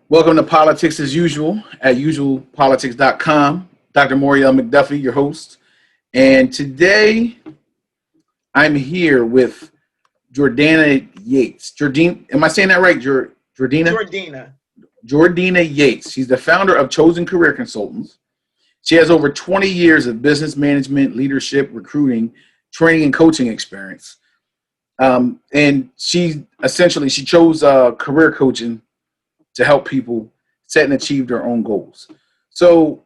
Welcome to Politics as Usual at usualpolitics.com. Dr. Moriel McDuffy, your host. And today I'm here with Jourdeanna Yates. Am I saying that right? Jourdeanna? Jourdeanna. Jourdeanna Yates. She's the founder of Chosen Career Consultants. She has over 20 years of business management, leadership, recruiting, training, and coaching experience. And she chose career coaching to help people set and achieve their own goals. So,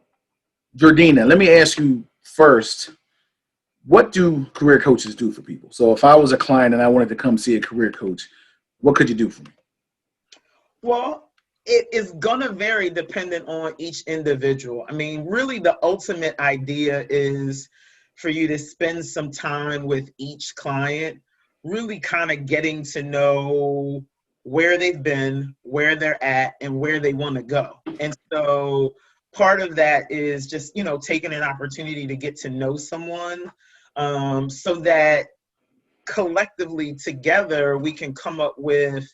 Jourdeanna, let me ask you first, what do career coaches do for people? So if I was a client and I wanted to come see a career coach, what could you do for me? Well, it is going to vary dependent on each individual. I mean, really the ultimate idea is for you to spend some time with each client, really kind of getting to know where they've been, where they're at, and where they want to go. And so part of that is just, taking an opportunity to get to know someone so that collectively together we can come up with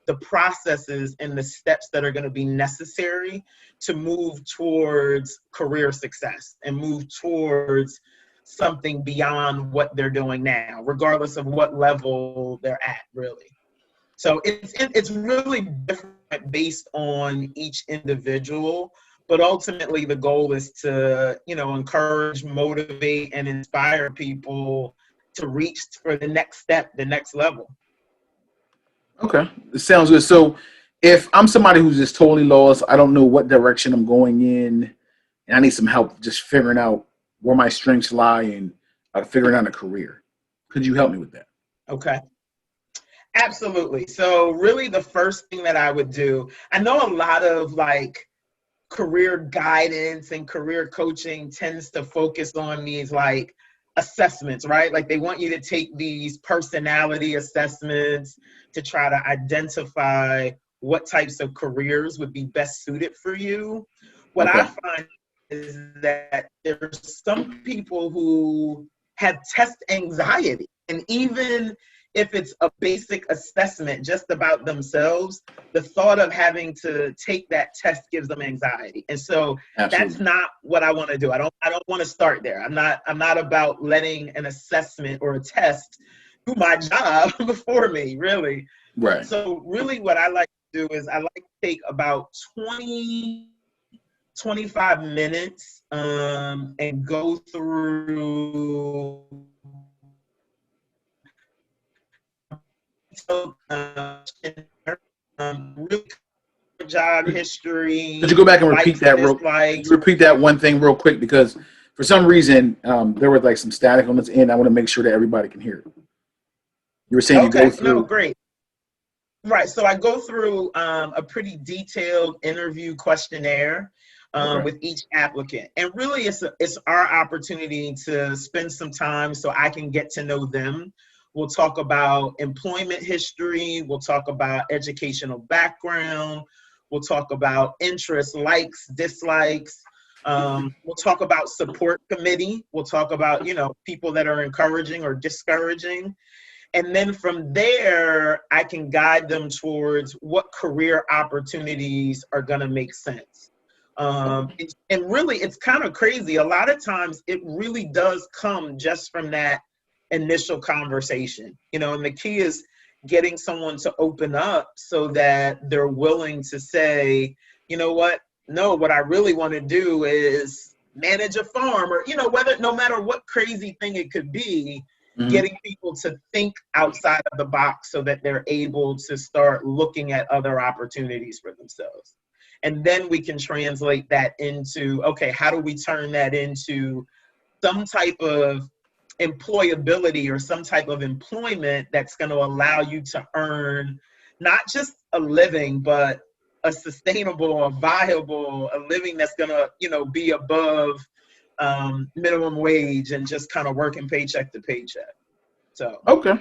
the processes and the steps that are going to be necessary to move towards career success and move towards something beyond what they're doing now, regardless of what level they're at, really. So it's really different based on each individual, but ultimately the goal is to, encourage, motivate, and inspire people to reach for the next step, the next level. Okay, it sounds good. So if I'm somebody who's just totally lost, I don't know what direction I'm going in, and I need some help just figuring out where my strengths lie and figuring out a career, could you help me with that? Okay. Absolutely. So really the first thing that I would do, I know a lot of career guidance and career coaching tends to focus on these assessments, right? Like they want you to take these personality assessments to try to identify what types of careers would be best suited for you. What I find is that there's some people who have test anxiety, and even if it's a basic assessment just about themselves, the thought of having to take that test gives them anxiety. And so That's not what I want to do. I don't want to start there. I'm not about letting an assessment or a test do my job before me, really. Right. So really what I like to do is I like to take about 25 minutes and go through really job history. Could you go back and repeat that one thing real quick, because for some reason there was some static on this end. I want to make sure that everybody can hear it. You were saying you go through. No, great. Right. So I go through a pretty detailed interview questionnaire with each applicant. And really it's our opportunity to spend some time so I can get to know them. We'll talk about employment history. We'll talk about educational background. We'll talk about interests, likes, dislikes. We'll talk about support committee. We'll talk about, people that are encouraging or discouraging. And then from there, I can guide them towards what career opportunities are going to make sense. And really, it's kind of crazy. A lot of times it really does come just from that initial conversation, and the key is getting someone to open up so that they're willing to say, what I really want to do is manage a farm, or, no matter what crazy thing it could be, getting people to think outside of the box so that they're able to start looking at other opportunities for themselves. And then we can translate that into, okay, how do we turn that into some type of employability or some type of employment that's going to allow you to earn not just a living, but a sustainable, a viable, a living that's going to, be above minimum wage and just kind of working paycheck to paycheck. So okay.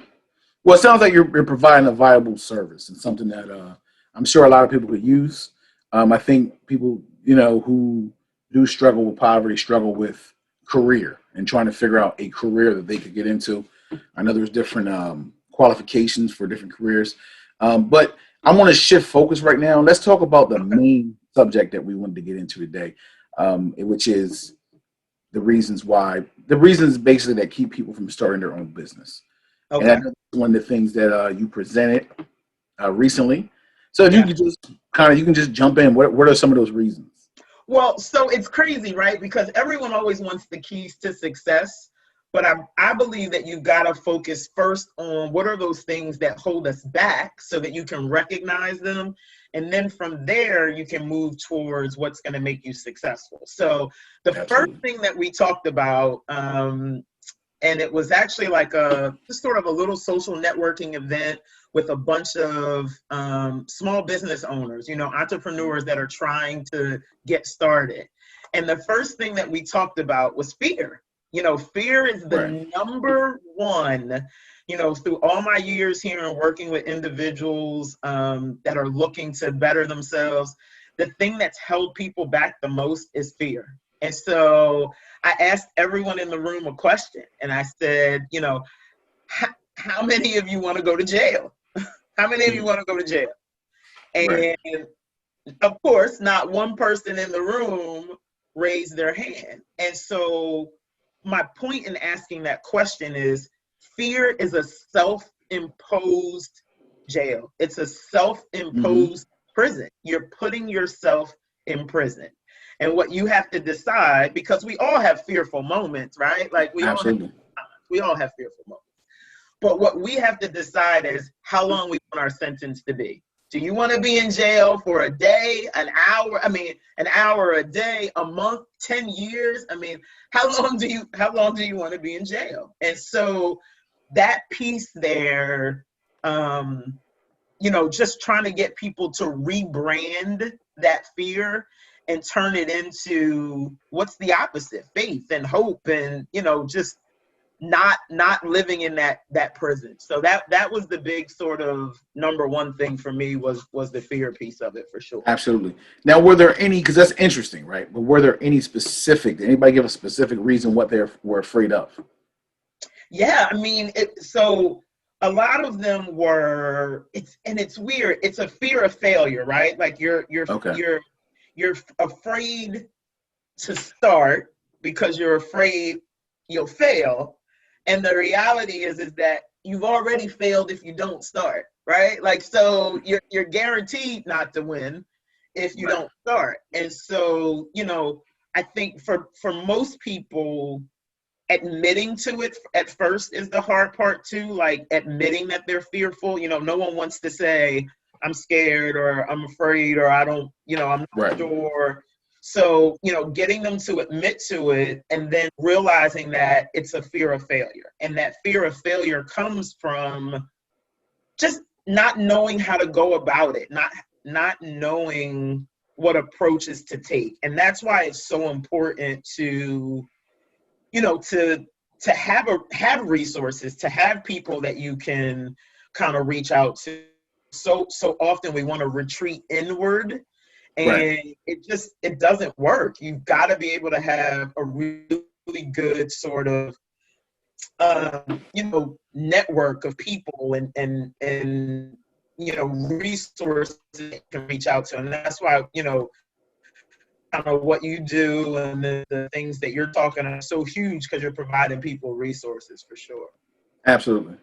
Well, it sounds like you're providing a viable service and something that I'm sure a lot of people could use. I think people, who do struggle with poverty, struggle with career and trying to figure out a career that they could get into. I know there's different qualifications for different careers. But I want to shift focus right now. Let's talk about the main subject that we wanted to get into today, which is the reasons basically that keep people from starting their own business. And Okay. that's one of the things that you presented recently. So if you Yeah. could just you can just jump in. What are some of those reasons? Well, so it's crazy, right? Because everyone always wants the keys to success. But I believe that you've got to focus first on what are those things that hold us back so that you can recognize them. And then from there, you can move towards what's going to make you successful. So the first Absolutely. thing that we talked about, and it was actually like just sort of a little social networking event with a bunch of small business owners, entrepreneurs that are trying to get started. And the first thing that we talked about was fear. Fear is Right. the number one, through all my years here and working with individuals that are looking to better themselves, the thing that's held people back the most is fear. And so I asked everyone in the room a question, and I said, how many of you want to go to jail? How many of you want to go to jail? Right. And of course, not one person in the room raised their hand. And so my point in asking that question is fear is a self-imposed jail. It's a Mm-hmm. self-imposed prison. You're putting yourself in prison. And what you have to decide, because we all have fearful moments, right? Like Absolutely. we all have fearful moments. But what we have to decide is how long we want our sentence to be. Do you want to be in jail for a day, an hour? I mean, an hour, a day, a month, 10 years? I mean, how long do you want to be in jail? And so that piece there, just trying to get people to rebrand that fear and turn it into what's the opposite, faith and hope, and just not living in that prison. So that was the big sort of number one thing for me was the fear piece of it, for sure. Absolutely. Now, were there any? Because that's interesting, right? But were there any specific? Did anybody give a specific reason what they were afraid of? Yeah, I mean, so a lot of them were. It's weird. It's a fear of failure, right? Like Okay. you're afraid to start because you're afraid you'll fail. And the reality is that you've already failed if you don't start, right? Like, so you're guaranteed not to win if you Right. don't start. And so, I think for most people, admitting to it at first is the hard part too, like admitting that they're fearful. No one wants to say, I'm scared or I'm afraid or I don't, I'm not Right. sure. So, getting them to admit to it and then realizing that it's a fear of failure. And that fear of failure comes from just not knowing how to go about it, not knowing what approaches to take. And that's why it's so important to to have resources, to have people that you can kind of reach out to. So often we want to retreat inward, Right. and it doesn't work. You've got to be able to have a really good sort of network of people and resources that you can reach out to. And that's why kind of what you do and the things that you're talking are so huge, because you're providing people resources, for sure. Absolutely.